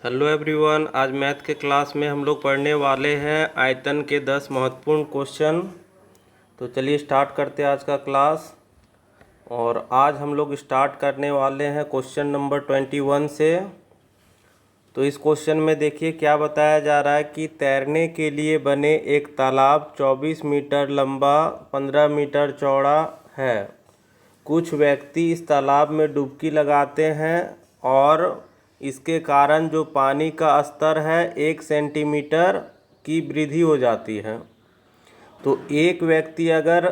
Hello everyone, आज math के class में हम लोग पढ़ने वाले हैं आयतन के 10 महत्वपूर्ण क्वेश्चन। तो चलिए स्टार्ट करते हैं आज का क्लास। और आज हम लोग स्टार्ट करने वाले हैं क्वेश्चन नंबर 21 से। तो इस क्वेश्चन में देखिए क्या बताया जा रहा है कि तैरने के लिए बने एक तालाब 24 मीटर लंबा 15 मीटर चौड़ा है। कुछ व्यक्ति इस तालाब में डुबकी लगाते हैं और इसके कारण जो पानी का स्तर है 1 सेंटीमीटर की वृद्धि हो जाती है। तो एक व्यक्ति अगर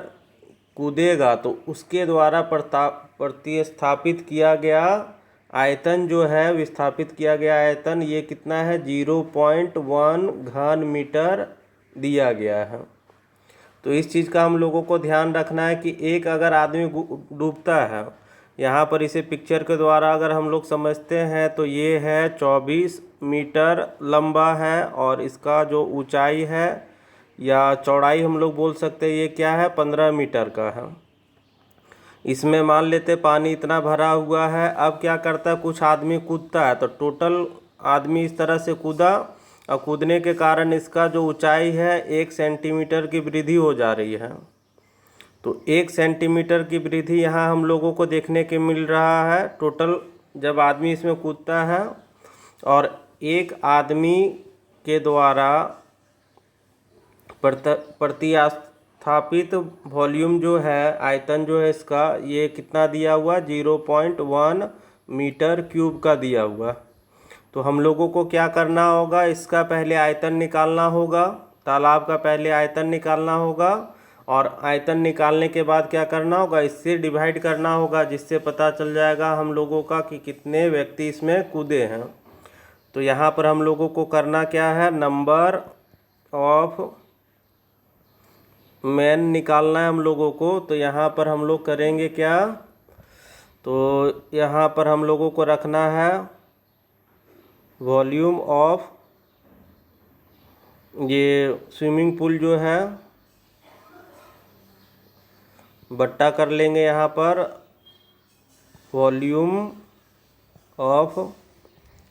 कूदेगा तो उसके द्वारा प्रतिस्थापित किया गया आयतन जो है, विस्थापित किया गया आयतन, ये कितना है 0.1 घन मीटर दिया गया है। तो इस चीज़ का हम लोगों को ध्यान रखना है कि एक अगर आदमी डूबता है, यहाँ पर इसे पिक्चर के द्वारा अगर हम लोग समझते हैं तो ये है 24 मीटर लंबा है और इसका जो ऊंचाई है या चौड़ाई हम लोग बोल सकते हैं ये क्या है 15 मीटर का है। इसमें मान लेते पानी इतना भरा हुआ है। अब क्या करता है, कुछ आदमी कूदता है तो टोटल आदमी इस तरह से कूदा और कूदने के कारण इसका जो ऊंचाई है 1 सेंटीमीटर की वृद्धि हो जा रही है। तो 1 सेंटीमीटर की वृद्धि यहाँ हम लोगों को देखने के मिल रहा है टोटल जब आदमी इसमें कूदता है। और एक आदमी के द्वारा प्रतिस्थापित वॉल्यूम जो है, आयतन जो है इसका, ये कितना दिया हुआ 0.1 मीटर क्यूब का दिया हुआ। तो हम लोगों को क्या करना होगा, इसका पहले आयतन निकालना होगा, तालाब का पहले आयतन निकालना होगा और आयतन निकालने के बाद क्या करना होगा, इससे डिवाइड करना होगा, जिससे पता चल जाएगा हम लोगों का कि कितने व्यक्ति इसमें कूदे हैं। तो यहाँ पर हम लोगों को करना क्या है, नंबर ऑफ मैन निकालना है हम लोगों को। तो यहाँ पर हम लोग करेंगे क्या, तो यहाँ पर हम लोगों को रखना है वॉल्यूम ऑफ ये स्विमिंग पूल जो है, बट्टा कर लेंगे यहाँ पर वॉल्यूम ऑफ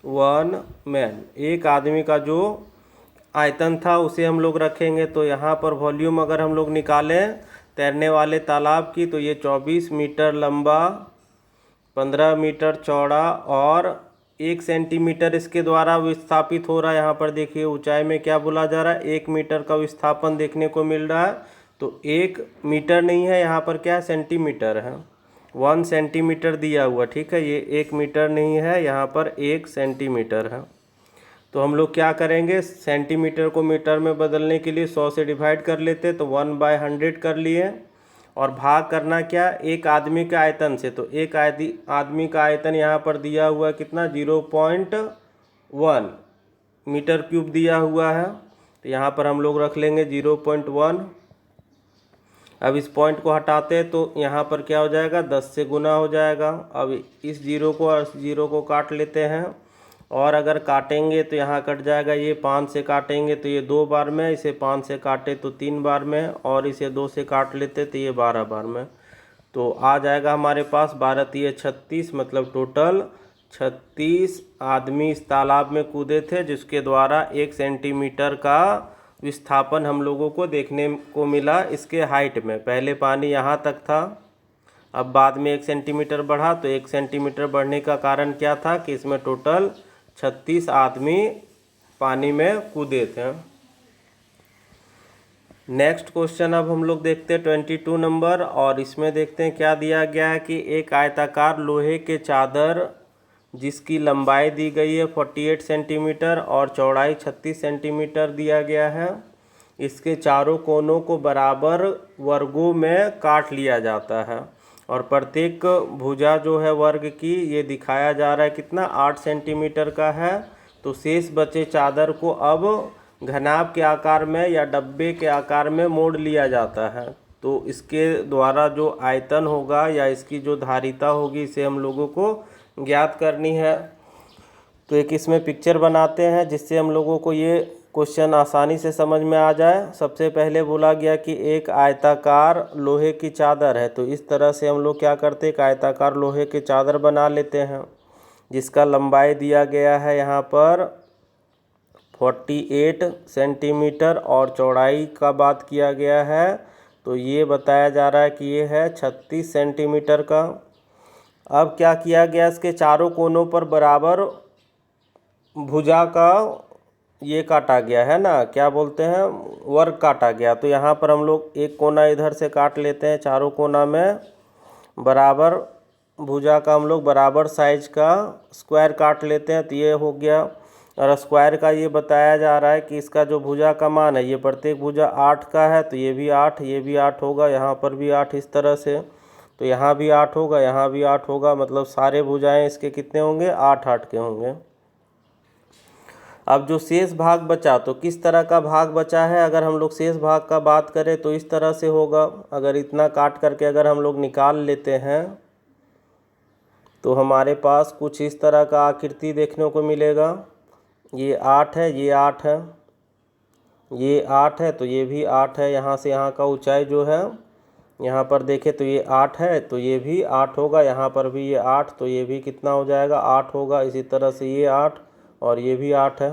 1 मैन, एक आदमी का जो आयतन था उसे हम लोग रखेंगे। तो यहाँ पर वॉल्यूम अगर हम लोग निकालें तैरने वाले तालाब की तो ये 24 मीटर लंबा 15 मीटर चौड़ा और 1 सेंटीमीटर इसके द्वारा विस्थापित हो रहा है। यहाँ पर देखिए ऊंचाई में क्या बोला जा रहा है, 1 मीटर का विस्थापन देखने को मिल रहा है। तो 1 मीटर नहीं है, यहाँ पर क्या है सेंटीमीटर है, 1 सेंटीमीटर दिया हुआ, ठीक है। ये 1 मीटर नहीं है, यहाँ पर 1 सेंटीमीटर है। तो हम लोग क्या करेंगे, सेंटीमीटर को मीटर में बदलने के लिए 100 से डिवाइड कर लेते, तो 1/100 कर लिए और भाग करना क्या, एक आदमी के आयतन से। तो एक आदमी का आयतन यहाँ पर दिया हुआ है कितना 0.1 मीटर क्यूब दिया हुआ है। तो यहाँ पर हम लोग रख लेंगे 0.1। अब इस पॉइंट को हटाते हैं तो यहाँ पर क्या हो जाएगा 10 से गुना हो जाएगा। अब इस जीरो को और इस जीरो को काट लेते हैं और अगर काटेंगे तो यहाँ कट जाएगा, ये 5 से काटेंगे तो ये 2 बार में, इसे 5 से काटे तो 3 बार में और इसे 2 से काट लेते तो ये 12 बार में। तो आ जाएगा हमारे पास 12 3 36, मतलब टोटल 36 आदमी इस तालाब में कूदे थे, जिसके द्वारा 1 सेंटीमीटर का विस्थापन हम लोगों को देखने को मिला। इसके हाइट में पहले पानी यहाँ तक था, अब बाद में 1 सेंटीमीटर बढ़ा। तो 1 सेंटीमीटर बढ़ने का कारण क्या था कि इसमें टोटल 36 आदमी पानी में कूदे थे। नेक्स्ट क्वेश्चन अब हम लोग देखते हैं 22 नंबर, और इसमें देखते हैं क्या दिया गया है कि एक आयताकार लोहे के चादर जिसकी लंबाई दी गई है 48 सेंटीमीटर और चौड़ाई 36 सेंटीमीटर दिया गया है, इसके चारों कोनों को बराबर वर्गों में काट लिया जाता है और प्रत्येक भुजा जो है वर्ग की, ये दिखाया जा रहा है कितना 8 सेंटीमीटर का है। तो शेष बचे चादर को अब घनाभ के आकार में या डब्बे के आकार में मोड़ लिया जाता है। तो इसके द्वारा जो आयतन होगा या इसकी जो धारिता होगी, इसे हम लोगों को ज्ञात करनी है। तो एक इसमें पिक्चर बनाते हैं जिससे हम लोगों को ये क्वेश्चन आसानी से समझ में आ जाए। सबसे पहले बोला गया कि एक आयताकार लोहे की चादर है, तो इस तरह से हम लोग क्या करते हैं, एक आयताकार लोहे की चादर बना लेते हैं जिसका लंबाई दिया गया है यहाँ पर 48 सेंटीमीटर और चौड़ाई का बात किया गया है तो ये बताया जा रहा है कि ये है 36 सेंटीमीटर का। अब क्या किया गया, इसके चारों कोनों पर बराबर भुजा का ये काटा गया है ना, क्या बोलते हैं, वर्ग काटा गया। तो यहाँ पर हम लोग एक कोना इधर से काट लेते हैं, चारों कोना में बराबर भुजा का हम लोग बराबर साइज का स्क्वायर काट लेते हैं, तो ये हो गया। और स्क्वायर का ये बताया जा रहा है कि इसका जो भुजा का मान है, ये प्रत्येक भुजा 8 का है, तो ये भी 8, ये भी 8 होगा, यहाँ पर भी 8 इस तरह से, तो यहाँ भी 8 होगा, यहाँ भी 8 होगा, मतलब सारे भुजाएं इसके कितने होंगे, 8-8 के होंगे। अब जो शेष भाग बचा, तो किस तरह का भाग बचा है, अगर हम लोग शेष भाग का बात करें तो इस तरह से होगा। अगर इतना काट करके अगर हम लोग निकाल लेते हैं तो हमारे पास कुछ इस तरह का आकृति देखने को मिलेगा। ये 8 है, ये 8 है, ये 8 है, तो ये भी 8 है। यहाँ से यहाँ का ऊंचाई जो है, यहाँ पर देखें तो ये 8 है, तो ये भी 8 होगा, यहाँ पर भी ये 8, तो ये भी कितना हो जाएगा, 8 होगा। इसी तरह से ये 8 और ये भी 8 है।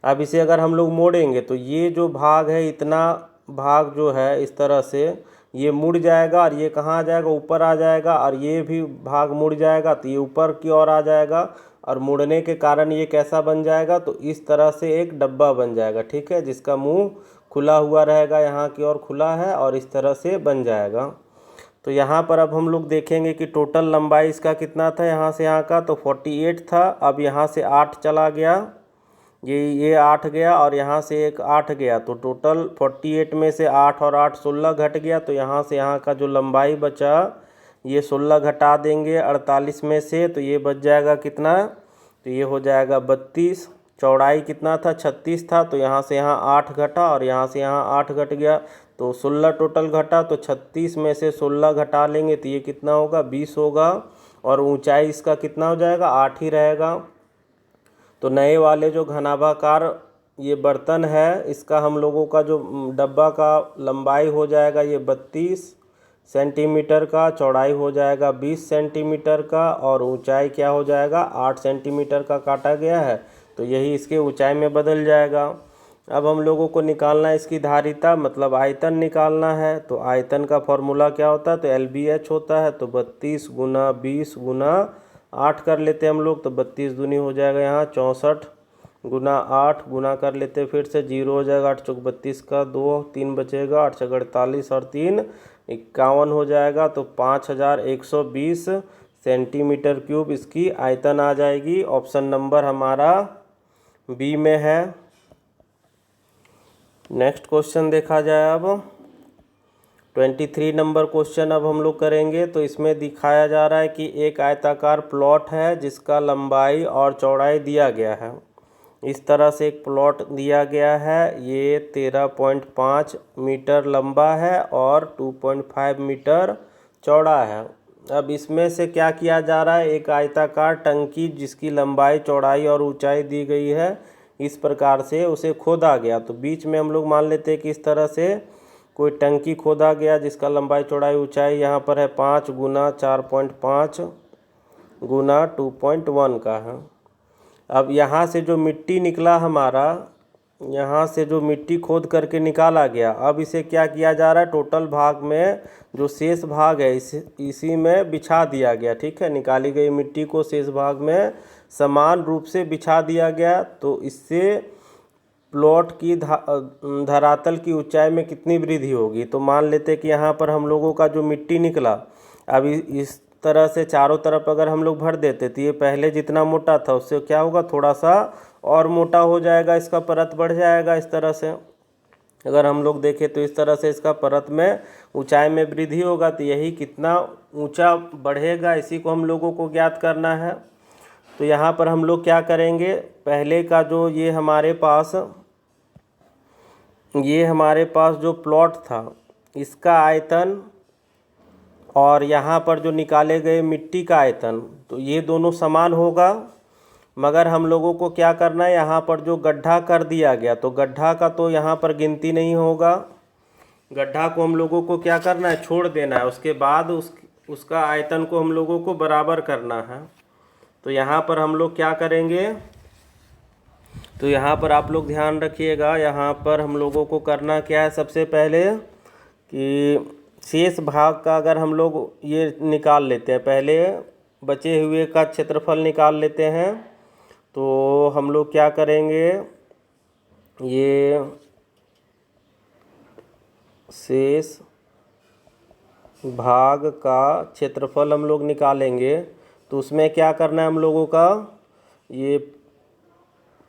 अब इसे अगर हम लोग मोड़ेंगे तो ये जो भाग है, इतना भाग जो है इस तरह से ये मुड़ जाएगा और ये कहाँ आ जाएगा, ऊपर आ जाएगा, और ये भी भाग मुड़ जाएगा तो ये ऊपर की ओर आ जाएगा। और मुड़ने के कारण ये कैसा बन जाएगा, तो इस तरह से एक डब्बा बन जाएगा, ठीक है, जिसका मुंह खुला हुआ रहेगा, यहाँ की ओर खुला है और इस तरह से बन जाएगा। तो यहाँ पर अब हम लोग देखेंगे कि टोटल लंबाई इसका कितना था, यहाँ से यहाँ का तो 48 था। अब यहाँ से 8 चला गया, ये 8 गया और यहाँ से एक 8 गया, तो टोटल 48 में से 8 और 8 16 घट गया। तो यहाँ से यहाँ का जो लंबाई बचा, ये 16 घटा देंगे 48 में से, तो ये बच जाएगा कितना, तो ये हो जाएगा 32। चौड़ाई कितना था, 36 था, तो यहाँ से यहाँ 8 घटा और यहाँ से यहाँ 8 घट गया, तो 16 टोटल घटा। तो 36 में से 16 घटा लेंगे तो ये कितना होगा, 20 होगा। और ऊंचाई इसका कितना हो जाएगा, 8 ही रहेगा। तो नए वाले जो घनाभाकार ये बर्तन है, इसका हम लोगों का जो डब्बा का लंबाई हो जाएगा ये 32 सेंटीमीटर का, चौड़ाई हो जाएगा 20 सेंटीमीटर का, और ऊंचाई क्या हो जाएगा, 8 सेंटीमीटर का काटा गया है, तो यही इसके ऊंचाई में बदल जाएगा। अब हम लोगों को निकालना है इसकी धारिता, मतलब आयतन निकालना है। तो आयतन का फॉर्मूला क्या होता है, तो LBH होता है। तो 32 गुना 20 गुना 8 कर लेते हैं हम लोग, तो 32 दूनी हो जाएगा यहाँ 64 गुना 8 गुना कर लेते फिर से, 0 हो जाएगा, 8 चौक 32 का 2, 3 बचेगा, 8 छक 48 और 3 51 हो जाएगा। तो 5120 सेंटीमीटर क्यूब इसकी आयतन आ जाएगी। ऑप्शन नंबर हमारा बी में है। नेक्स्ट क्वेश्चन देखा जाए अब 23 नंबर क्वेश्चन अब हम लोग करेंगे। तो इसमें दिखाया जा रहा है कि एक आयताकार प्लॉट है जिसका लंबाई और चौड़ाई दिया गया है। इस तरह से एक प्लॉट दिया गया है, ये 13.5 मीटर लंबा है और 2.5 मीटर चौड़ा है। अब इसमें से क्या किया जा रहा है, एक आयताकार टंकी जिसकी लंबाई चौड़ाई और ऊंचाई दी गई है, इस प्रकार से उसे खोदा गया। तो बीच में हम लोग मान लेते हैं कि इस तरह से कोई टंकी खोदा गया जिसका लंबाई चौड़ाई ऊंचाई यहाँ पर है 5 गुना 4.5 गुना 2.1 का है। अब यहाँ से जो मिट्टी निकला हमारा, यहाँ से जो मिट्टी खोद करके निकाला गया, अब इसे क्या किया जा रहा है, टोटल भाग में जो शेष भाग है इसी में बिछा दिया गया, ठीक है। निकाली गई मिट्टी को शेष भाग में समान रूप से बिछा दिया गया। तो इससे प्लॉट की धरातल की ऊंचाई में कितनी वृद्धि होगी। तो मान लेते कि यहाँ पर हम लोगों का जो मिट्टी निकला, अब इस तरह से चारों तरफ अगर हम लोग भर देते तो ये पहले जितना मोटा था उससे क्या होगा, थोड़ा सा और मोटा हो जाएगा, इसका परत बढ़ जाएगा। इस तरह से अगर हम लोग देखें तो इस तरह से इसका परत में ऊंचाई में वृद्धि होगा। तो यही कितना ऊंचा बढ़ेगा, इसी को हम लोगों को ज्ञात करना है। तो यहाँ पर हम लोग क्या करेंगे, पहले का जो ये हमारे पास जो प्लॉट था इसका आयतन और यहाँ पर जो निकाले गए मिट्टी का आयतन, तो ये दोनों समान होगा। मगर हम लोगों को क्या करना है, यहाँ पर जो गड्ढा कर दिया गया, तो गड्ढा का तो यहाँ पर गिनती नहीं होगा। गड्ढा को हम लोगों को क्या करना है, छोड़ देना है। उसके बाद उसका आयतन को हम लोगों को बराबर करना है। तो यहाँ पर हम लोग क्या करेंगे, तो यहाँ पर आप लोग ध्यान रखिएगा। यहाँ पर हम लोगों को करना क्या है, सबसे पहले कि शेष भाग का अगर हम लोग ये निकाल लेते हैं, पहले बचे हुए का क्षेत्रफल निकाल लेते हैं। तो हम लोग क्या करेंगे, ये शेष भाग का क्षेत्रफल हम लोग निकालेंगे। तो उसमें क्या करना है हम लोगों का, ये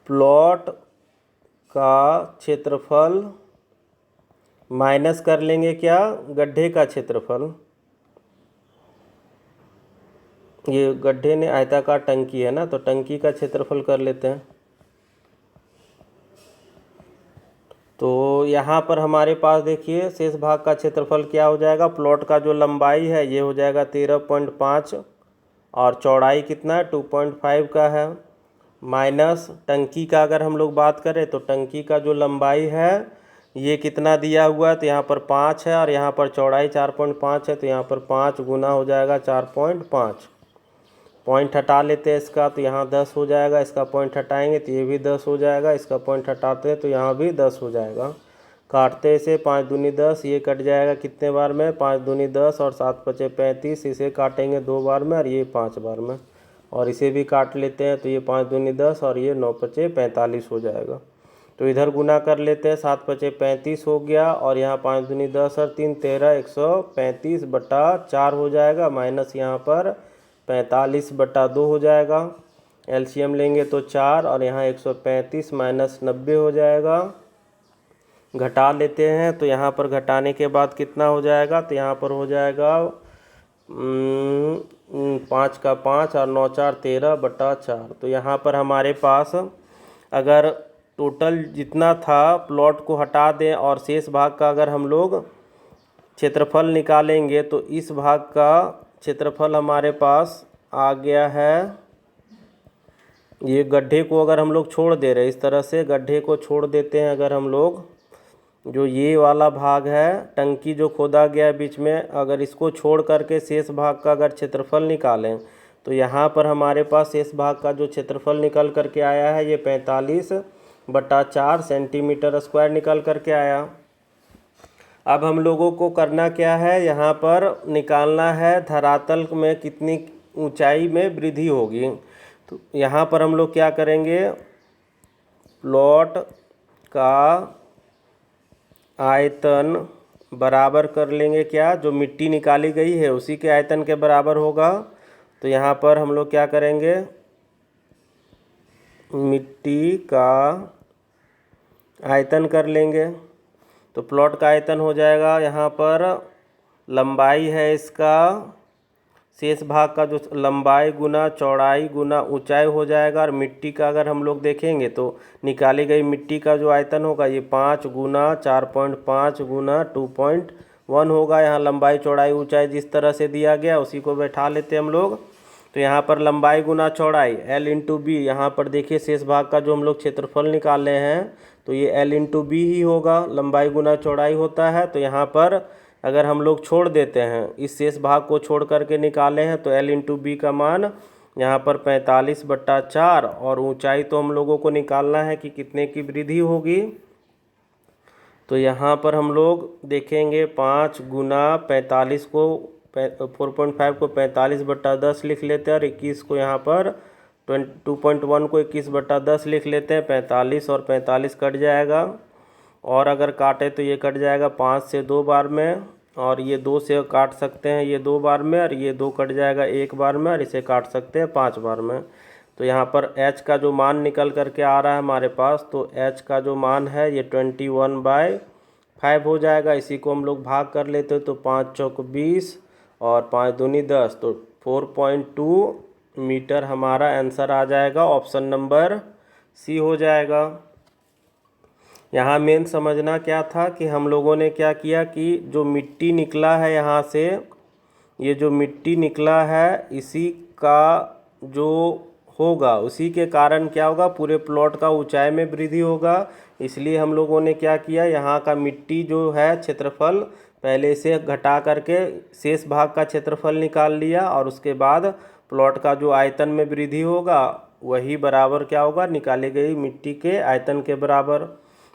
प्लॉट का क्षेत्रफल माइनस कर लेंगे क्या, गड्ढे का क्षेत्रफल। ये गड्ढे ने आयताकार टंकी है ना, तो टंकी का क्षेत्रफल कर लेते हैं। तो यहाँ पर हमारे पास देखिए शेष भाग का क्षेत्रफल क्या हो जाएगा, प्लॉट का जो लंबाई है ये हो जाएगा 13.5 और चौड़ाई कितना है 2.5 का है, माइनस टंकी का अगर हम लोग बात करें तो टंकी का जो लंबाई है ये कितना दिया हुआ है, तो यहाँ पर 5 है और यहाँ पर चौड़ाई 4.5 है, तो यहाँ पर 5 गुना हो जाएगा 4.5। पॉइंट हटा लेते हैं इसका, तो यहाँ 10 हो जाएगा, इसका पॉइंट हटाएंगे तो ये भी 10 हो जाएगा, इसका पॉइंट हटाते हैं तो यहाँ भी 10 हो जाएगा। काटते इसे 5 दूनी 10, ये कट जाएगा कितने बार में, 5 दूनी 10 और 7 पचे 35, इसे काटेंगे 2 बार में और ये 5 बार में, और इसे भी काट लेते हैं तो ये 5 दूनी 10 और ये 9 पचे 45 हो जाएगा। तो इधर गुना कर लेते हैं, 7 पचे 35 हो गया और यहाँ 5 दूनी 10 और 3 13, 135/4 हो जाएगा, माइनस यहाँ पर 45/2 हो जाएगा। एलसीएम लेंगे तो 4 और यहाँ 135 माइनस 90 हो जाएगा। घटा लेते हैं, तो यहाँ पर घटाने के बाद कितना हो जाएगा, तो यहाँ पर हो जाएगा 5 का 5 और 9 4 13/4। तो यहाँ पर हमारे पास अगर टोटल जितना था प्लॉट को हटा दें और शेष भाग का अगर हम लोग क्षेत्रफल निकालेंगे तो इस भाग का क्षेत्रफल हमारे पास आ गया है। ये गड्ढे को अगर हम लोग छोड़ दे रहे हैं, इस तरह से गड्ढे को छोड़ देते हैं अगर हम लोग, जो ये वाला भाग है टंकी जो खोदा गया है बीच में, अगर इसको छोड़ करके शेष भाग का अगर क्षेत्रफल निकालें तो यहाँ पर हमारे पास शेष भाग का जो क्षेत्रफल निकल करके आया है ये 45/4 सेंटीमीटर स्क्वायर निकल करके आया। अब हम लोगों को करना क्या है, यहाँ पर निकालना है धरातल में कितनी ऊंचाई में वृद्धि होगी। तो यहाँ पर हम लोग क्या करेंगे, प्लॉट का आयतन बराबर कर लेंगे क्या, जो मिट्टी निकाली गई है उसी के आयतन के बराबर होगा। तो यहाँ पर हम लोग क्या करेंगे, मिट्टी का आयतन कर लेंगे। तो प्लॉट का आयतन हो जाएगा, यहाँ पर लंबाई है इसका, शेष भाग का जो लंबाई गुना चौड़ाई गुना ऊंचाई हो जाएगा, और मिट्टी का अगर हम लोग देखेंगे तो निकाली गई मिट्टी का जो आयतन होगा ये 5 गुना 4.5 गुना 2.1 होगा। यहाँ लंबाई चौड़ाई ऊंचाई जिस तरह से दिया गया उसी को बैठा लेते हम लोग। तो यहाँ पर लंबाई गुना चौड़ाई L इंटू बी, यहाँ पर देखिए शेष भाग का जो हम लोग क्षेत्रफल निकाले हैं तो ये L इंटू बी ही होगा, लंबाई गुना चौड़ाई होता है। तो यहाँ पर अगर हम लोग छोड़ देते हैं, इस शेष भाग को छोड़ करके निकाले हैं तो L इंटू बी का मान यहाँ पर 45/4, और ऊंचाई तो हम लोगों को निकालना है कि कितने की वृद्धि होगी। तो यहाँ पर हम लोग देखेंगे 5 गुना 45 को 4.5 को 45/10 लिख लेते हैं, और 21 को यहाँ पर 2.1 को 21/10 लिख लेते हैं। 45 और 45 कट जाएगा, और अगर काटे तो ये कट जाएगा 5 से 2 बार में, और ये 2 से काट सकते हैं ये 2 बार में, और ये 2 कट जाएगा 1 बार में, और इसे काट सकते हैं 5 बार में। तो यहाँ पर h का जो मान निकल करके आ रहा है हमारे पास, तो h का जो मान है ये 21/5 हो जाएगा। इसी को हम लोग भाग कर लेते हैं, तो 5 चौक 20 और 5 दूनी 10, तो 4.2 मीटर हमारा आंसर आ जाएगा। ऑप्शन नंबर सी हो जाएगा। यहाँ मेन समझना क्या था कि हम लोगों ने क्या किया कि जो मिट्टी निकला है यहाँ से, ये जो मिट्टी निकला है इसी का जो होगा उसी के कारण क्या होगा, पूरे प्लॉट का ऊंचाई में वृद्धि होगा। इसलिए हम लोगों ने क्या किया, यहाँ का मिट्टी जो है क्षेत्रफल पहले से घटा करके शेष भाग का क्षेत्रफल निकाल लिया, और उसके बाद प्लॉट का जो आयतन में वृद्धि होगा वही बराबर क्या होगा, निकाली गई मिट्टी के आयतन के बराबर।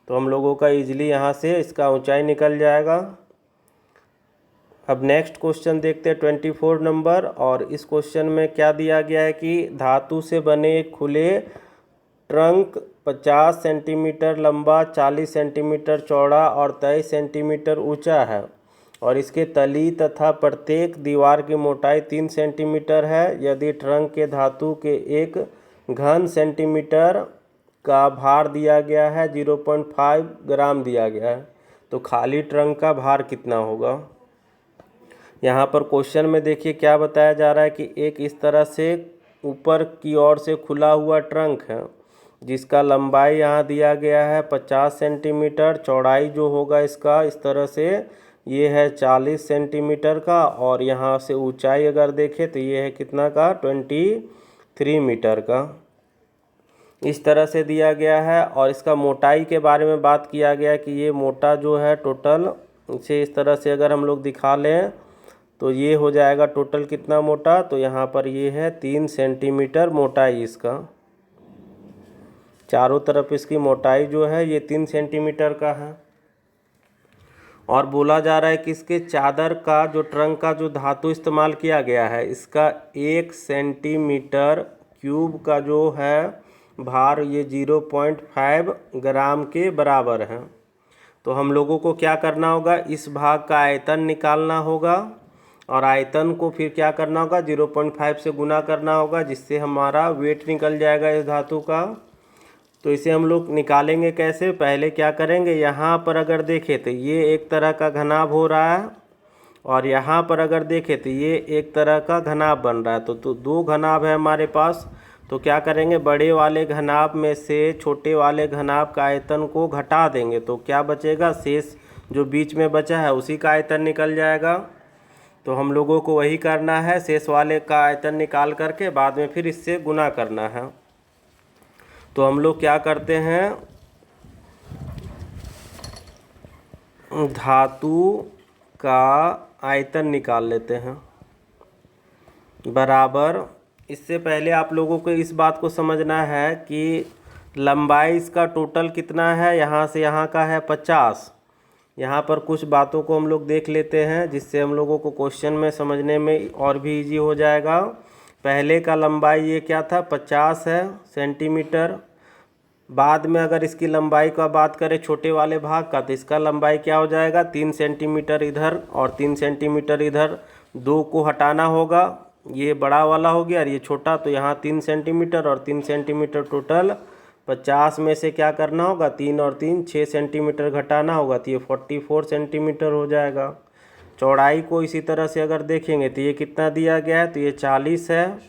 तो हम लोगों का इजीली यहाँ से इसका ऊंचाई निकल जाएगा। अब नेक्स्ट क्वेश्चन देखते हैं 24 नंबर। और इस क्वेश्चन में क्या दिया गया है कि धातु से बने एक खुले ट्रंक 50 सेंटीमीटर लंबा, 40 सेंटीमीटर चौड़ा और 23 सेंटीमीटर ऊंचा है और इसके तली तथा प्रत्येक दीवार की मोटाई 3 सेंटीमीटर है। यदि ट्रंक के धातु के एक घन सेंटीमीटर का भार दिया गया है, 0.5 ग्राम दिया गया है, तो खाली ट्रंक का भार कितना होगा। यहाँ पर क्वेश्चन में देखिए क्या बताया जा रहा है कि एक इस तरह से ऊपर की ओर से खुला हुआ ट्रंक है जिसका लंबाई यहाँ दिया गया है 50 सेंटीमीटर, चौड़ाई जो होगा इसका इस तरह से ये है 40 सेंटीमीटर का और यहाँ से ऊंचाई अगर देखें तो ये है कितना का 23 मीटर का। इस तरह से दिया गया है। और इसका मोटाई के बारे में बात किया गया है कि ये मोटा जो है टोटल, इसे इस तरह से अगर हम लोग दिखा लें तो ये हो जाएगा टोटल कितना मोटा, तो यहाँ पर ये है 3 सेंटीमीटर मोटाई इसका। चारों तरफ इसकी मोटाई जो है ये 3 सेंटीमीटर का है। और बोला जा रहा है कि इसके चादर का जो ट्रंक का जो धातु इस्तेमाल किया गया है इसका 1 सेंटीमीटर क्यूब का जो है भार ये 0.5 ग्राम के बराबर है। तो हम लोगों को क्या करना होगा, इस भाग का आयतन निकालना होगा और आयतन को फिर क्या करना होगा 0.5 से गुना करना होगा जिससे हमारा वेट निकल जाएगा इस धातु का। तो इसे हम लोग निकालेंगे कैसे, पहले क्या करेंगे, यहाँ पर अगर देखें तो ये एक तरह का घनाभ हो रहा है और यहाँ पर अगर देखें तो ये एक तरह का घनाभ बन रहा है। तो दो घनाभ है हमारे पास। तो क्या करेंगे, बड़े वाले घनाभ में से छोटे वाले घनाभ का आयतन को घटा देंगे तो क्या बचेगा, शेष जो बीच में बचा है उसी का आयतन निकल जाएगा। तो हम लोगों को वही करना है, शेष वाले का आयतन निकाल करके बाद में फिर इससे गुना करना है। तो हम लोग क्या करते हैं, धातु का आयतन निकाल लेते हैं बराबर। इससे पहले आप लोगों को इस बात को समझना है कि लंबाई इसका टोटल कितना है, यहाँ से यहाँ का है 50। यहाँ पर कुछ बातों को हम लोग देख लेते हैं जिससे हम लोगों को क्वेश्चन में समझने में और भी इजी हो जाएगा। पहले का लंबाई ये क्या था 50 है सेंटीमीटर। बाद में अगर इसकी लंबाई का बात करें छोटे वाले भाग का तो इसका लंबाई क्या हो जाएगा 3 सेंटीमीटर इधर और 3 सेंटीमीटर इधर, 2 को हटाना होगा, ये बड़ा वाला हो गया और ये छोटा। तो यहाँ 3 सेंटीमीटर और 3 सेंटीमीटर टोटल 50 में से क्या करना होगा 3 और 3 6 सेंटीमीटर घटाना होगा तो ये 44 सेंटीमीटर हो जाएगा। चौड़ाई को इसी तरह से अगर देखेंगे तो ये कितना दिया गया है, तो ये 40 है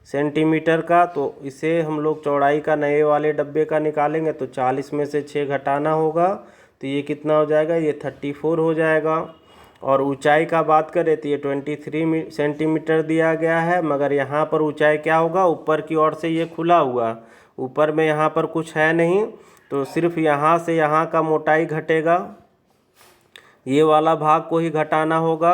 सेंटीमीटर का। तो इसे हम लोग चौड़ाई का नए वाले डब्बे का निकालेंगे तो 40 में से 6 घटाना होगा तो ये कितना हो जाएगा, ये 34 हो जाएगा। और ऊंचाई का बात करें तो ये 23 सेंटीमीटर दिया गया है, मगर यहाँ पर ऊंचाई क्या होगा, ऊपर की ओर से ये खुला हुआ, ऊपर में यहाँ पर कुछ है नहीं तो सिर्फ यहाँ से यहाँ का मोटाई घटेगा, ये वाला भाग को ही घटाना होगा।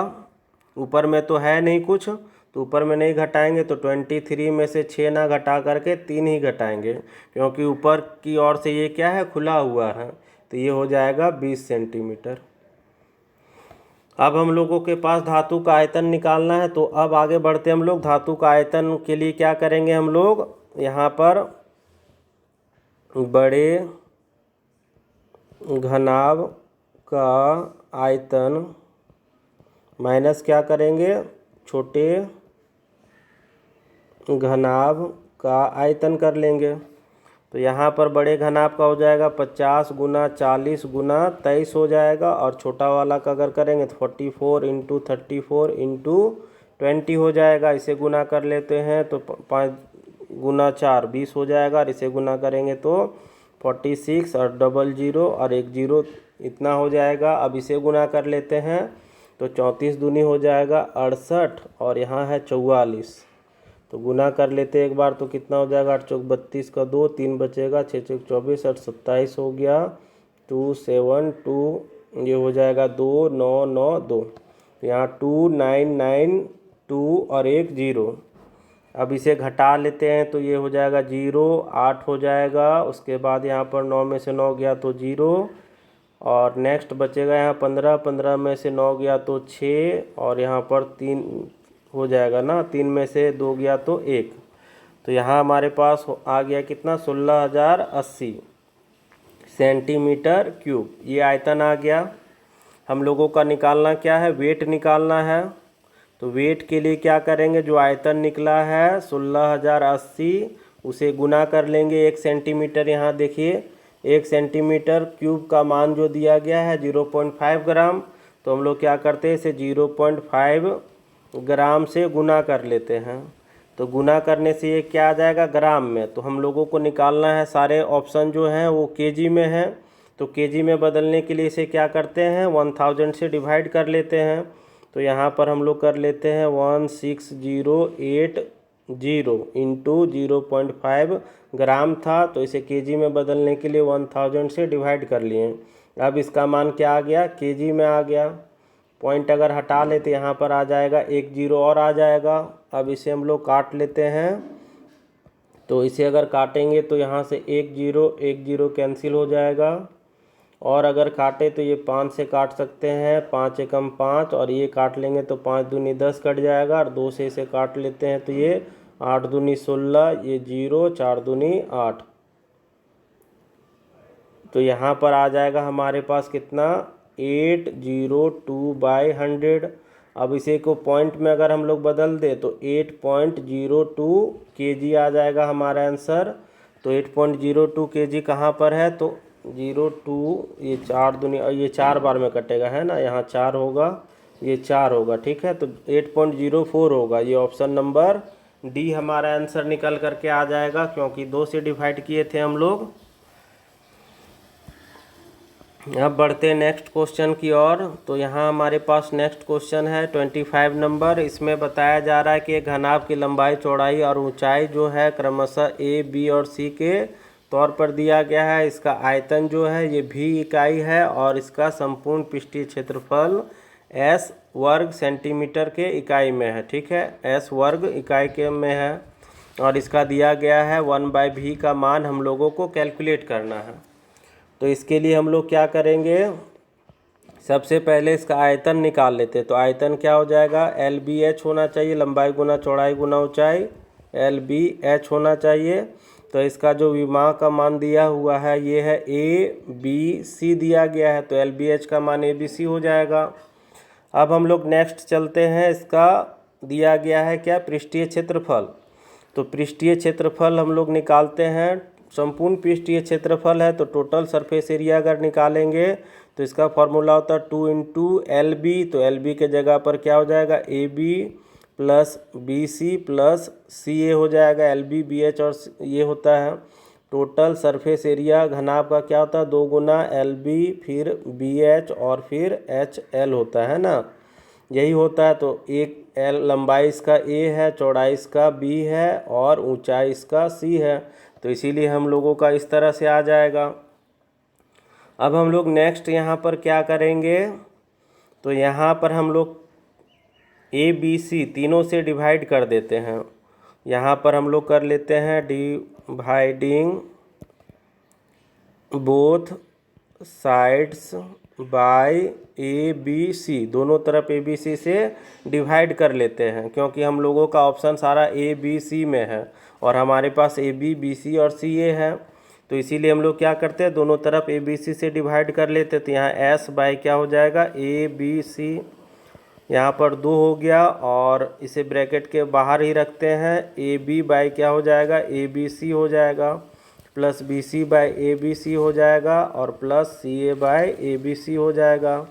ऊपर में तो है नहीं कुछ तो ऊपर में नहीं घटाएंगे तो 23 में से 6 ना घटा करके 3 ही घटाएंगे क्योंकि ऊपर की ओर से ये क्या है खुला हुआ है। तो ये हो जाएगा 20 सेंटीमीटर। अब हम लोगों के पास धातु का आयतन निकालना है तो अब आगे बढ़ते हम लोग। धातु का आयतन के लिए क्या करेंगे हम लोग, यहाँ पर बड़े घनाभ का आयतन माइनस क्या करेंगे छोटे घनाभ का आयतन कर लेंगे। तो यहाँ पर बड़े घनाभ का हो जाएगा 50 गुना 40 गुना 23 हो जाएगा और छोटा वाला का अगर करेंगे तो 44 इंटू 34 इंटू 20 हो जाएगा। इसे गुना कर लेते हैं तो 5 गुना 4 20 हो जाएगा और इसे गुना करेंगे तो 46 और डबल 0 और एक 0 इतना हो जाएगा। अब इसे गुना कर लेते हैं तो 34 दूनी हो जाएगा 68 और यहाँ है 44। तो गुना कर लेते एक बार तो कितना हो जाएगा 8 चौक 32 का 2 3 बचेगा 6 चौक 24 और 27 हो गया 2 7 2 ये हो जाएगा 2 9 9 2 यहाँ 2 9 9 2 और एक 0 अब इसे घटा लेते हैं तो ये हो जाएगा 0, 8 हो जाएगा। उसके बाद यहाँ पर 9 में से 9 गया तो 0, और नेक्स्ट बचेगा यहाँ 15, 15 में से 9 गया तो 6, और यहाँ पर 3 हो जाएगा ना, 3 में से 2 गया तो 1। तो यहाँ हमारे पास आ गया कितना, 16,080 सेंटीमीटर क्यूब। ये आयतन आ गया। हम लोगों का निकालना क्या है, वेट निकालना है। तो वेट के लिए क्या करेंगे, जो आयतन निकला है 16,080 उसे गुना कर लेंगे 1 सेंटीमीटर। यहाँ देखिए 1 सेंटीमीटर क्यूब का मान जो दिया गया है 0.5 ग्राम, तो हम लोग क्या करते हैं, इसे 0.5 ग्राम से गुना कर लेते हैं। तो गुना करने से ये क्या आ जाएगा, ग्राम में। तो हम लोगों को निकालना है, सारे ऑप्शन जो हैं वो केजी में है, तो केजी में बदलने के लिए इसे क्या करते हैं, 1000 से डिवाइड कर लेते हैं। तो यहाँ पर हम लोग कर लेते हैं 16,080 इंटू 0.5 ग्राम था, तो इसे केजी में बदलने के लिए 1000 से डिवाइड कर लिए। अब इसका मान क्या आ गया, केजी में आ गया। पॉइंट अगर हटा ले तो यहाँ पर आ जाएगा 1 0 और आ जाएगा। अब इसे हम लोग काट लेते हैं। तो इसे अगर काटेंगे तो यहाँ से 1 0 कैंसिल हो जाएगा, और अगर काटे तो ये 5 से काट सकते हैं, 5 एकम 5, और ये काट लेंगे तो 5 दूनी 10 कट जाएगा, और 2 से इसे काट लेते हैं तो ये 8 दूनी 16, ये 0, 4 दूनी 8। तो यहाँ पर आ जाएगा हमारे पास कितना, 802/100। अब इसे को पॉइंट में अगर हम लोग बदल दे तो 8.02 केजी आ जाएगा हमारा आंसर। तो 8.02 केजी कहाँ पर है, तो 02, ये 4 दूनी, और ये 4 बार में कटेगा है ना, यहाँ 4 होगा, ये 4 होगा, ठीक है। तो 8.04 होगा। ये ऑप्शन नंबर डी हमारा आंसर निकल करके आ जाएगा, क्योंकि 2 से डिवाइड किए थे हम लोग। अब बढ़ते हैं नेक्स्ट क्वेश्चन की ओर। तो यहाँ हमारे पास नेक्स्ट क्वेश्चन है 25 नंबर। इसमें बताया जा रहा है कि एक घनाभ की लंबाई, चौड़ाई और ऊंचाई जो है क्रमशः ए, बी और सी के तौर पर दिया गया है। इसका आयतन जो है ये भी इकाई है, और इसका संपूर्ण पृष्ठीय क्षेत्रफल एस वर्ग सेंटीमीटर के इकाई में है, ठीक है, एस वर्ग इकाई के में है। और इसका दिया गया है 1/v का मान हम लोगों को कैलकुलेट करना है। तो इसके लिए हम लोग क्या करेंगे, सबसे पहले इसका आयतन निकाल लेते हैं। तो आयतन क्या हो जाएगा, LBH होना चाहिए, लंबाई गुना चौड़ाई गुना ऊंचाई, LBH होना चाहिए। तो इसका जो विमा का मान दिया हुआ है ये है ABC दिया गया है, तो LBH का मान ABC हो जाएगा। अब हम लोग नेक्स्ट चलते हैं, इसका दिया गया है क्या, पृष्ठीय क्षेत्रफल। तो पृष्ठीय क्षेत्रफल हम लोग निकालते हैं। संपूर्ण पृष्ठीय क्षेत्रफल है तो टोटल सरफेस एरिया अगर निकालेंगे तो इसका फॉर्मूला होता है 2 × LB। तो LB के जगह पर क्या हो जाएगा, AB plus BC plus CA हो जाएगा। LB BH और ये होता है टोटल सरफेस एरिया। घनाभ का क्या होता है, 2 गुना LB फिर BH और फिर HL होता है ना, यही होता है। तो एक L लंबाई इसका A है, चौड़ाई इसका B है, और ऊंचाई इसका C है। तो इसीलिए हम लोगों का इस तरह से आ जाएगा। अब हम लोग नेक्स्ट यहाँ पर क्या करेंगे, तो यहाँ पर हम लोग ABC तीनों से डिवाइड कर देते हैं। यहाँ पर हम लोग कर लेते हैं dividing both sides by ABC, दोनों तरफ ABC से डिवाइड कर लेते हैं, क्योंकि हम लोगों का ऑप्शन सारा ABC में है और हमारे पास AB, BC और CA है। तो इसीलिए हम लोग क्या करते हैं, दोनों तरफ ABC से डिवाइड कर लेते हैं। तो यहाँ S बाय क्या हो जाएगा, ABC, यहाँ पर 2 हो गया, और इसे ब्रैकेट के बाहर ही रखते हैं। AB बाय क्या हो जाएगा, ABC हो जाएगा, प्लस BC बाय ABC हो जाएगा, और प्लस CA बाय ABC हो जाएगा।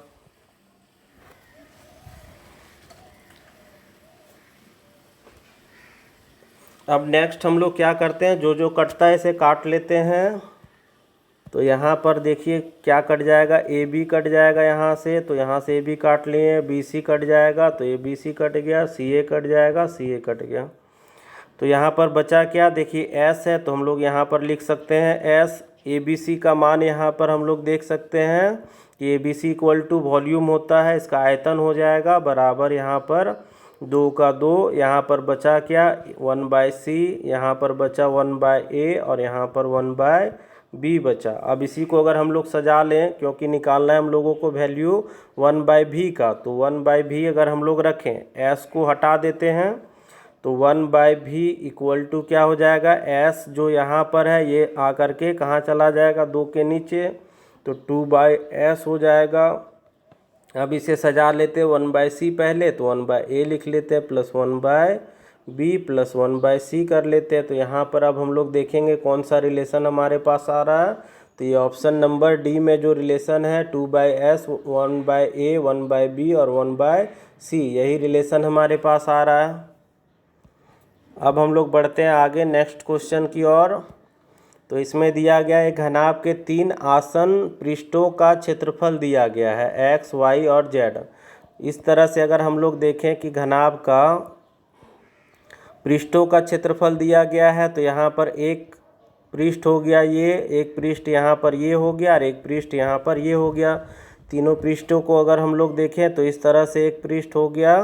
अब नेक्स्ट हम लोग क्या करते हैं, जो जो कटता है इसे काट लेते हैं। तो यहाँ पर देखिए क्या कट जाएगा, AB कट जाएगा यहाँ से, तो यहाँ से AB काट लिए, BC कट जाएगा तो ABC कट गया, CA कट जाएगा, CA कट गया। तो यहाँ पर बचा क्या, देखिए S है, तो हम लोग यहाँ पर लिख सकते हैं S। ABC का मान यहाँ पर हम लोग देख सकते हैं कि ABC इक्वल टू वॉल्यूम होता है, इसका आयतन हो जाएगा बराबर यहाँ पर 2 का 2, यहाँ पर बचा क्या 1/c, यहाँ पर बचा 1/a और यहाँ पर 1/b बचा। अब इसी को अगर हम लोग सजा लें, क्योंकि निकालना है हम लोगों को वैल्यू 1/v का, तो 1/v अगर हम लोग रखें, s को हटा देते हैं तो 1/v इक्वल टू क्या हो जाएगा, s जो यहाँ पर है ये आकर के कहाँ चला जाएगा 2 के नीचे, तो 2/s हो जाएगा। अब इसे सजा लेते हैं 1/c पहले, तो 1/a लिख लेते हैं प्लस 1/b प्लस 1/c कर लेते हैं। तो यहाँ पर अब हम लोग देखेंगे कौन सा रिलेशन हमारे पास आ रहा है। तो ये ऑप्शन नंबर डी में जो रिलेशन है 2/s 1/a 1/b और 1/c, यही रिलेशन हमारे पास आ रहा है। अब हम लोग बढ़ते हैं आगे नेक्स्ट क्वेश्चन की ओर। तो इसमें दिया गया है घनाभ के 3 आसन्न पृष्ठों का क्षेत्रफल दिया गया है x, y और z। इस तरह से अगर हम लोग देखें कि घनाभ का पृष्ठों का क्षेत्रफल दिया गया है, तो यहाँ पर एक पृष्ठ हो गया ये, एक पृष्ठ यहाँ पर ये हो गया और एक पृष्ठ यहाँ पर ये हो गया। तीनों पृष्ठों को अगर हम लोग देखें तो इस तरह से एक पृष्ठ हो गया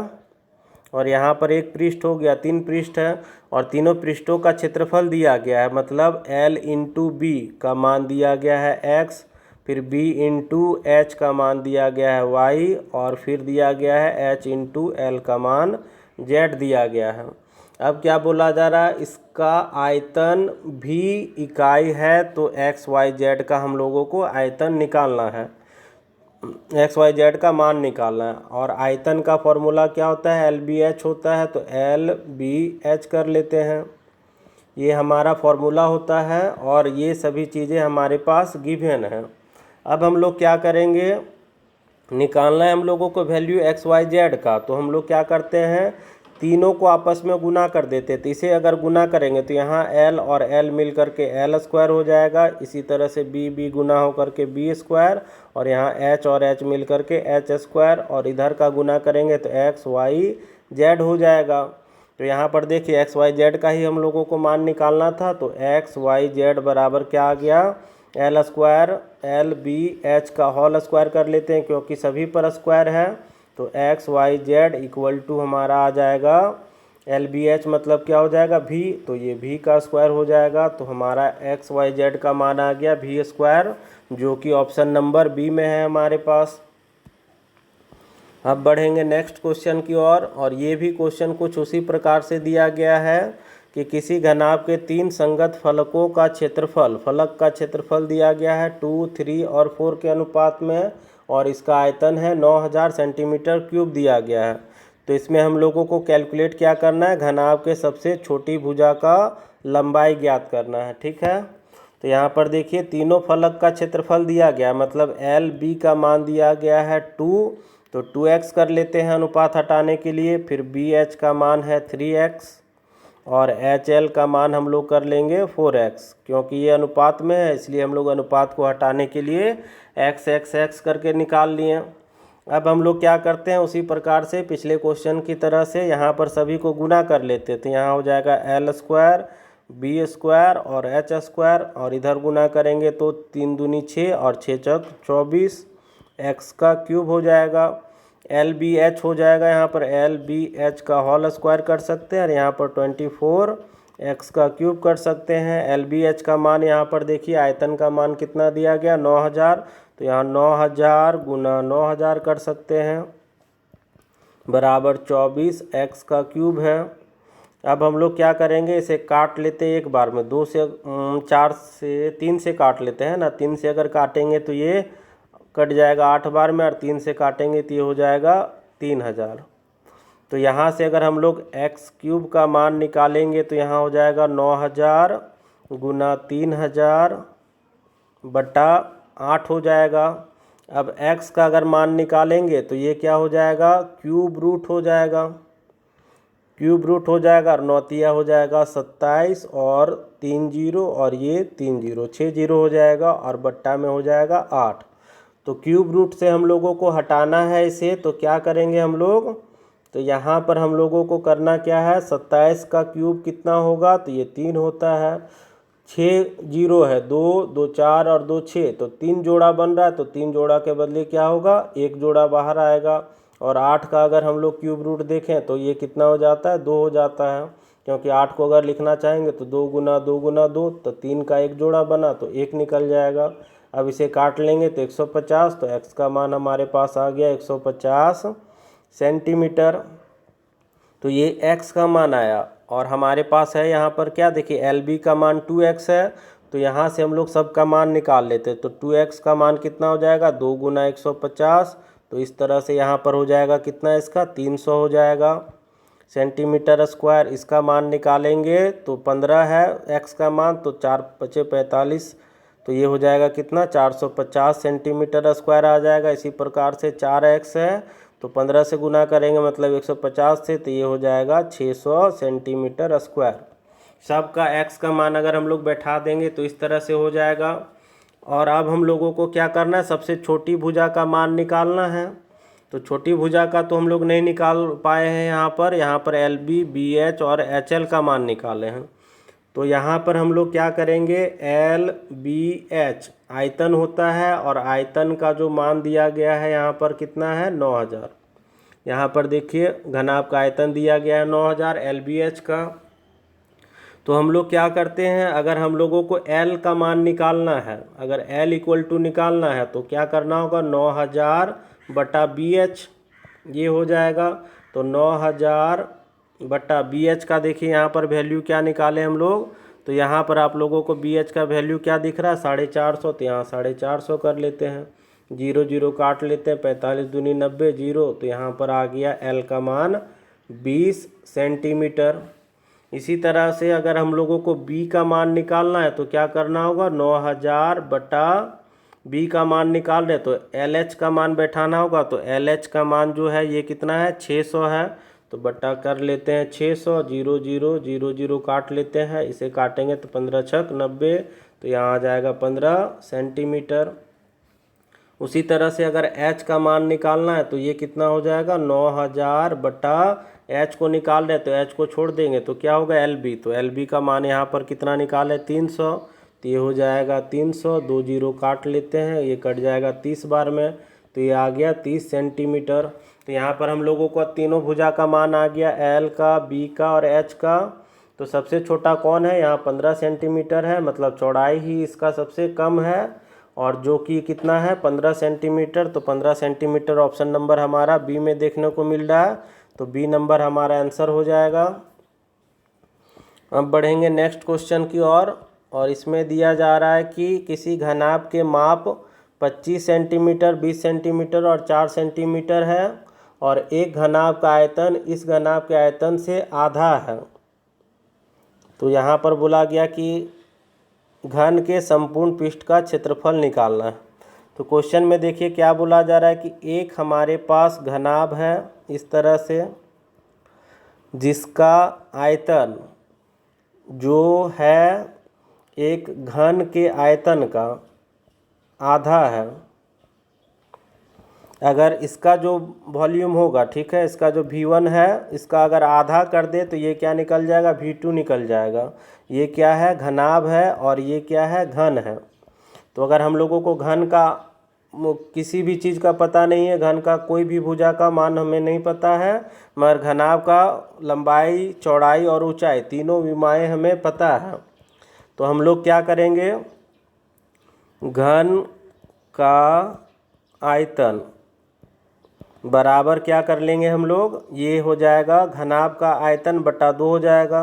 और यहाँ पर एक पृष्ठ हो गया, 3 पृष्ठ है और तीनों पृष्ठों का क्षेत्रफल दिया गया है, मतलब L इंटू बी का मान दिया गया है x, फिर b इंटू एच का मान दिया गया है y और फिर दिया गया है h इंटू एल का मान z दिया गया है। अब क्या बोला जा रहा है, इसका आयतन भी इकाई है, तो x y z का हम लोगों को आयतन निकालना है, एक्स वाई जेड का मान निकालना है। और आयतन का फॉर्मूला क्या होता है, LBH होता है, तो LBH कर लेते हैं, ये हमारा फॉर्मूला होता है और ये सभी चीज़ें हमारे पास गिवन है। अब हम लोग क्या करेंगे, निकालना है हम लोगों को वैल्यू एक्स वाई जेड का, तो हम लोग क्या करते हैं, तीनों को आपस में गुना कर देते। तो इसे अगर गुना करेंगे तो यहाँ L और L मिल करके L स्क्वायर हो जाएगा, इसी तरह से B गुना हो करके B स्क्वायर और यहाँ H और H मिल करके H स्क्वायर, और इधर का गुना करेंगे तो एक्स वाई जेड हो जाएगा। तो यहाँ पर देखिए एक्स वाई जेड का ही हम लोगों को मान निकालना था, तो एक्स वाई जेड बराबर क्या आ गया, L स्क्वायर LBH का होल स्क्वायर कर लेते हैं क्योंकि सभी पर स्क्वायर है, तो x y z equal to हमारा आ जाएगा LBH मतलब क्या हो जाएगा V, तो ये V का स्क्वायर हो जाएगा। तो हमारा एक्स वाई जेड का मान आ गया V स्क्वायर, जो कि ऑप्शन नंबर बी में है हमारे पास। अब बढ़ेंगे नेक्स्ट क्वेश्चन की ओर, और ये भी क्वेश्चन कुछ उसी प्रकार से दिया गया है कि किसी घनाभ के 3 संगत फलकों का क्षेत्रफल, फलक का क्षेत्रफल दिया गया है 2, 3 और 4 के अनुपात में, और इसका आयतन है 9000 सेंटीमीटर क्यूब दिया गया है। तो इसमें हम लोगों को कैलकुलेट क्या करना है, घनाभ के सबसे छोटी भुजा का लंबाई ज्ञात करना है, ठीक है। तो यहाँ पर देखिए तीनों फलक का क्षेत्रफल दिया गया, मतलब LB का मान दिया गया है 2, तो 2x कर लेते हैं अनुपात हटाने के लिए, फिर BH का मान है 3x और HL का मान हम लोग कर लेंगे 4x, क्योंकि ये अनुपात में है इसलिए हम लोग अनुपात को हटाने के लिए x करके निकाल लिए। अब हम लोग क्या करते हैं, उसी प्रकार से पिछले क्वेश्चन की तरह से यहाँ पर सभी को गुना कर लेते, तो यहाँ हो जाएगा L स्क्वायर B स्क्वायर और H स्क्वायर, और इधर गुना करेंगे तो 3 दूनी 6 और 6 चौक 24, x का क्यूब हो जाएगा, LBH हो जाएगा, यहाँ पर LBH का होल स्क्वायर कर सकते हैं और यहाँ पर 24 x का क्यूब कर सकते हैं। LBH का मान यहाँ पर देखिए आयतन का मान कितना दिया गया 9000, तो यहाँ 9000 गुना 9000 कर सकते हैं बराबर 24 x का क्यूब है। अब हम लोग क्या करेंगे, इसे काट लेते हैं एक बार में, 2 से 4 से 3 से काट लेते हैं ना, 3 से अगर काटेंगे तो ये कट जाएगा 8 बार में, और 3 से काटेंगे तो ये हो जाएगा 3000। तो यहाँ से अगर हम लोग x क्यूब का मान निकालेंगे तो यहाँ हो जाएगा 9000 गुना 3000 बटा 8 हो जाएगा। अब x का अगर मान निकालेंगे तो ये क्या हो जाएगा, क्यूब रूट हो जाएगा, क्यूब रूट हो जाएगा, और 9 हो जाएगा 27 और 3 जीरो और ये 3 जीरो 6 जीरो हो जाएगा, और बट्टा में हो जाएगा 8। तो क्यूब रूट से हम लोगों को हटाना है इसे, तो क्या करेंगे हम लोग, तो यहाँ पर हम लोगों को करना क्या है, 27 का क्यूब कितना होगा, तो ये 3 होता है, 6 जीरो है 2 2 4 और 2 6, तो 3 जोड़ा बन रहा है, तो 3 जोड़ा के बदले क्या होगा, 1 जोड़ा बाहर आएगा, और 8 का अगर हम लोग क्यूब रूट देखें तो ये कितना हो जाता है, 2 हो जाता है, क्योंकि 8 को अगर लिखना चाहेंगे तो 2 गुना 2 गुना 2, तो 3 का एक जोड़ा बना तो 1 निकल जाएगा। अब इसे काट लेंगे तो 150, तो x का मान हमारे पास आ गया 150 सेंटीमीटर। तो ये x का मान आया, और हमारे पास है यहाँ पर क्या, देखिए LB का मान 2x है, तो यहाँ से हम लोग सबका मान निकाल लेते हैं। तो 2x का मान कितना हो जाएगा, 2 गुना 150, तो इस तरह से यहाँ पर हो जाएगा कितना, इसका 300 हो जाएगा सेंटीमीटर स्क्वायर। इसका मान निकालेंगे तो 15 है x का मान, तो 4 पचे 45, तो ये हो जाएगा कितना, 450 सेंटीमीटर स्क्वायर आ जाएगा। इसी प्रकार से 4x है तो 15 से गुना करेंगे मतलब 150 से, तो ये हो जाएगा 600 सेंटीमीटर स्क्वायर। सबका x का मान अगर हम लोग बैठा देंगे तो इस तरह से हो जाएगा। और अब हम लोगों को क्या करना है, सबसे छोटी भुजा का मान निकालना है। तो छोटी भुजा का तो हम लोग नहीं निकाल पाए हैं, यहाँ पर LB, BH और HL का मान निकाले हैं। तो यहाँ पर हम लोग क्या करेंगे, LBH आयतन होता है, और आयतन का जो मान दिया गया है यहाँ पर कितना है, 9000। यहाँ पर देखिए घनाभ का आयतन दिया गया है 9000 LBH का। तो हम लोग क्या करते हैं, अगर हम लोगों को L का मान निकालना है, अगर L इक्वल टू निकालना है तो क्या करना होगा, 9000 बटा BH, ये हो जाएगा। तो 9000 बटा BH का देखिए यहाँ पर वैल्यू क्या निकाले हम लोग, तो यहाँ पर आप लोगों को BH का वैल्यू क्या दिख रहा है, 450, तो यहाँ 450 कर लेते हैं, 0 0 काट लेते हैं, 45 दूनी 90, 0, तो यहाँ पर आ गया L का मान 20 सेंटीमीटर। इसी तरह से अगर हम लोगों को B का मान निकालना है तो क्या करना होगा, 9000 बटा B का मान निकाल रहे तो LH का मान बैठाना होगा। तो LH का मान जो है ये कितना है, 600 है, तो बटा कर लेते हैं 600, 0 0 0 0 काट लेते हैं, इसे काटेंगे तो 15 छक 90, तो यहाँ आ जाएगा 15 सेंटीमीटर। उसी तरह से अगर H का मान निकालना है तो ये कितना हो जाएगा, 9000 बटा H को निकाल रहे तो H को छोड़ देंगे तो क्या होगा, LB। तो LB का मान यहाँ पर कितना निकाले, 300, तो ये हो जाएगा 300, 2 0 काट लेते हैं, ये कट जाएगा 30 बार में, तो ये आ गया 30 सेंटीमीटर। तो यहाँ पर हम लोगों को तीनों भुजा का मान आ गया, L का, B का और H का। तो सबसे छोटा कौन है, यहाँ 15 सेंटीमीटर है, मतलब चौड़ाई ही इसका सबसे कम है, और जो कि कितना है, 15 सेंटीमीटर। तो 15 सेंटीमीटर ऑप्शन नंबर हमारा बी में देखने को मिल रहा है, तो बी नंबर हमारा आंसर हो जाएगा। अब बढ़ेंगे नेक्स्ट क्वेश्चन की ओर, और इसमें दिया जा रहा है कि किसी घनाभ के माप 25 सेंटीमीटर, 20 सेंटीमीटर और 4 सेंटीमीटर है, और एक घनाभ का आयतन इस घनाभ के आयतन से आधा है। तो यहाँ पर बोला गया कि घन के संपूर्ण पृष्ठ का क्षेत्रफल निकालना है। तो क्वेश्चन में देखिए क्या बोला जा रहा है कि एक हमारे पास घनाभ है इस तरह से, जिसका आयतन जो है एक घन के आयतन का आधा है। अगर इसका जो वॉल्यूम होगा, ठीक है, इसका जो V1 है, इसका अगर आधा कर दे तो ये क्या निकल जाएगा, V2 निकल जाएगा। ये क्या है, घनाभ है, और ये क्या है, घन है। तो अगर हम लोगों को घन का किसी भी चीज़ का पता नहीं है, घन का कोई भी भुजा का मान हमें नहीं पता है, मगर घनाभ का लंबाई, चौड़ाई और ऊंचाई तीनों विमाएँ हमें पता है। तो हम लोग क्या करेंगे, घन का आयतन बराबर क्या कर लेंगे हम लोग, ये हो जाएगा घनाभ का आयतन बटा 2 हो जाएगा।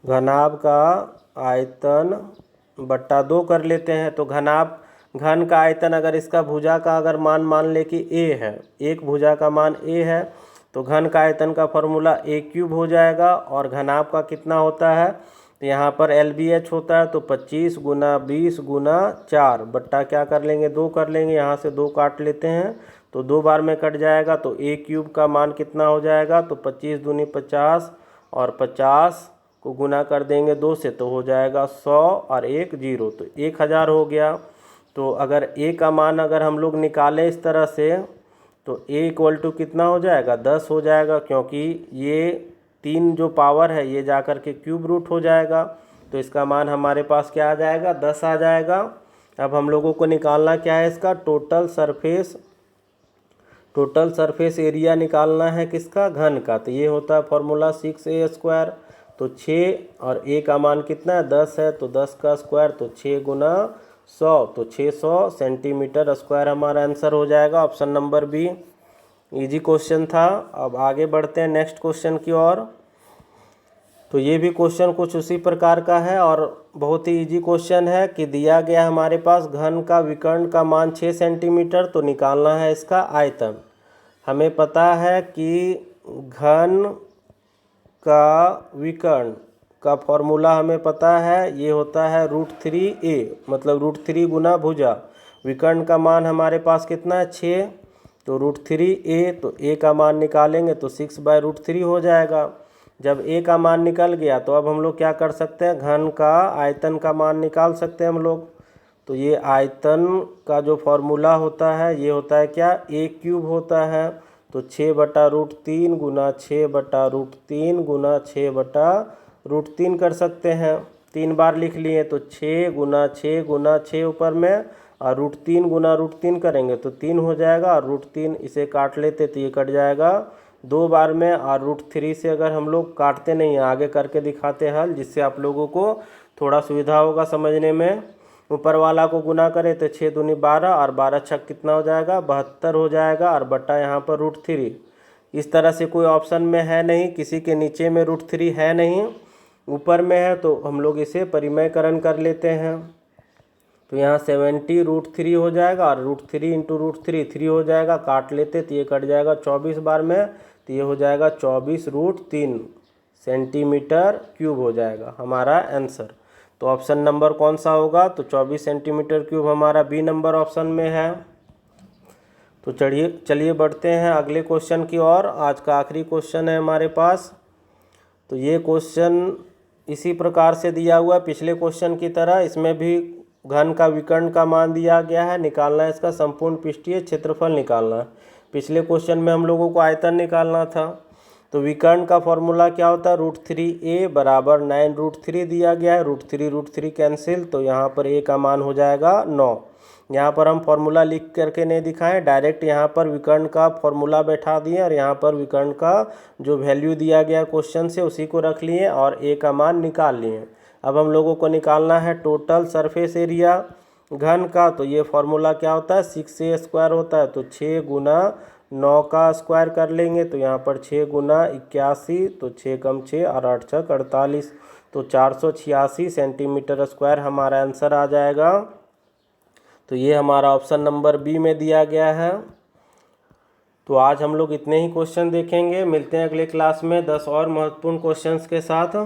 घनाभ का आयतन बटा 2 कर लेते हैं। तो घन का आयतन अगर इसका भुजा का अगर मान ले कि a है, एक भुजा का मान a है, तो घन का आयतन का फॉर्मूला a क्यूब हो जाएगा। और घनाभ का कितना होता है, तो यहाँ पर LBH होता है, तो 25 गुना 20 गुना 4 बट्टा क्या कर लेंगे, 2 कर लेंगे, यहाँ से 2 काट लेते हैं तो 2 बार में कट जाएगा। तो a क्यूब का मान कितना हो जाएगा, तो 25 दूनी 50, और 50 को गुना कर देंगे 2 से तो हो जाएगा 100, और 1 0, तो 1000 हो गया। तो अगर a का मान अगर हम लोग निकालें इस तरह से, तो a इक्वल टू कितना हो जाएगा, 10 हो जाएगा, क्योंकि ये 3 जो पावर है ये जाकर के क्यूब रूट हो जाएगा। तो इसका मान हमारे पास क्या आ जाएगा, 10 आ जाएगा। अब हम लोगों को निकालना क्या है, इसका टोटल टोटल सरफेस एरिया निकालना है किसका, घन का। तो ये होता है फॉर्मूला 6a²। तो 6 और a का मान कितना है, 10 है, तो 10 का स्क्वायर, तो 6 गुना 100, तो 600 सेंटीमीटर स्क्वायर हमारा आंसर हो जाएगा। Option number be easy question था। अब आगे बढ़ते हैं नेक्स्ट क्वेश्चन की ओर। तो ये भी क्वेश्चन कुछ उसी प्रकार का है और बहुत ही इजी क्वेश्चन है कि दिया गया हमारे पास घन का विकर्ण का मान 6 सेंटीमीटर, तो निकालना है इसका आयतन। हमें पता है कि घन का विकर्ण का फॉर्मूला हमें पता है, ये होता है √3a, मतलब √3 गुना भुजा। विकर्ण का मान हमारे पास कितना है, 6, तो √3a, तो a का मान निकालेंगे तो 6/√3 हो जाएगा। जब a का मान निकल गया तो अब हम लोग क्या कर सकते हैं, घन का आयतन का मान निकाल सकते हैं हम लोग। तो ये आयतन का जो फॉर्मूला होता है ये होता है क्या, a³ होता है। तो 6/√3 गुना 6/√3 गुना 6/√3 कर सकते हैं। 3 बार लिख लिए तो 6 गुना 6 गुना 6 ऊपर में, और √3 गुना √3 करेंगे तो 3 हो जाएगा, और √3 इसे काट लेते तो ये कट जाएगा 2 बार में। और √3 से अगर हम लोग काटते नहीं हैं, आगे करके दिखाते हैं हल, जिससे आप लोगों को थोड़ा सुविधा होगा समझने में। ऊपर वाला को गुना करें तो 6 दूनी 12, और 12 छक कितना हो जाएगा, 72 हो जाएगा, और बटा यहाँ पर √3। इस तरह से कोई ऑप्शन में है नहीं, किसी के नीचे में √3 है नहीं, ऊपर में है, तो हम लोग इसे परिमयकरण कर लेते हैं। तो यहाँ 70 √3 हो जाएगा, और √3 इंटू √3 3 हो जाएगा, काट लेते तो ये कट जाएगा 24 बार में, तो ये हो जाएगा 24√3 सेंटीमीटर क्यूब हो जाएगा हमारा आंसर। तो ऑप्शन नंबर कौन सा होगा, तो 24 सेंटीमीटर क्यूब हमारा बी नंबर ऑप्शन में है। तो चलिए बढ़ते हैं अगले क्वेश्चन की ओर। आज का आखिरी क्वेश्चन है हमारे पास। तो ये क्वेश्चन इसी प्रकार से दिया हुआ है पिछले क्वेश्चन की तरह। इसमें भी घन का विकर्ण का मान दिया गया है, निकालना है इसका संपूर्ण पृष्ठीय क्षेत्रफल निकालना है। पिछले क्वेश्चन में हम लोगों को आयतन निकालना था। तो विकर्ण का फॉर्मूला क्या होता है, √3a बराबर 9√3 दिया गया है। √3 कैंसिल, तो यहाँ पर a का मान हो जाएगा 9। यहाँ पर हम फॉर्मूला लिख करके नहीं दिखाएं, डायरेक्ट यहाँ पर विकर्ण का फॉर्मूला बैठा दिए, और यहाँ पर विकर्ण का जो वैल्यू दिया गया क्वेश्चन से उसी को रख लिए और a का मान निकाल लिए। अब हम लोगों को निकालना है टोटल सरफेस एरिया घन का। तो ये फॉर्मूला क्या होता है, 6a² होता है। तो 6 गुना 9 का स्क्वायर कर लेंगे, तो यहाँ पर 6 गुना 81, तो 6 कम 6 और 8 छक 48, तो 486 सेंटीमीटर स्क्वायर हमारा आंसर आ जाएगा। तो ये हमारा ऑप्शन नंबर बी में दिया गया है। तो आज हम लोग इतने ही क्वेश्चन देखेंगे, मिलते हैं अगले क्लास में 10 और महत्वपूर्ण क्वेश्चंस के साथ।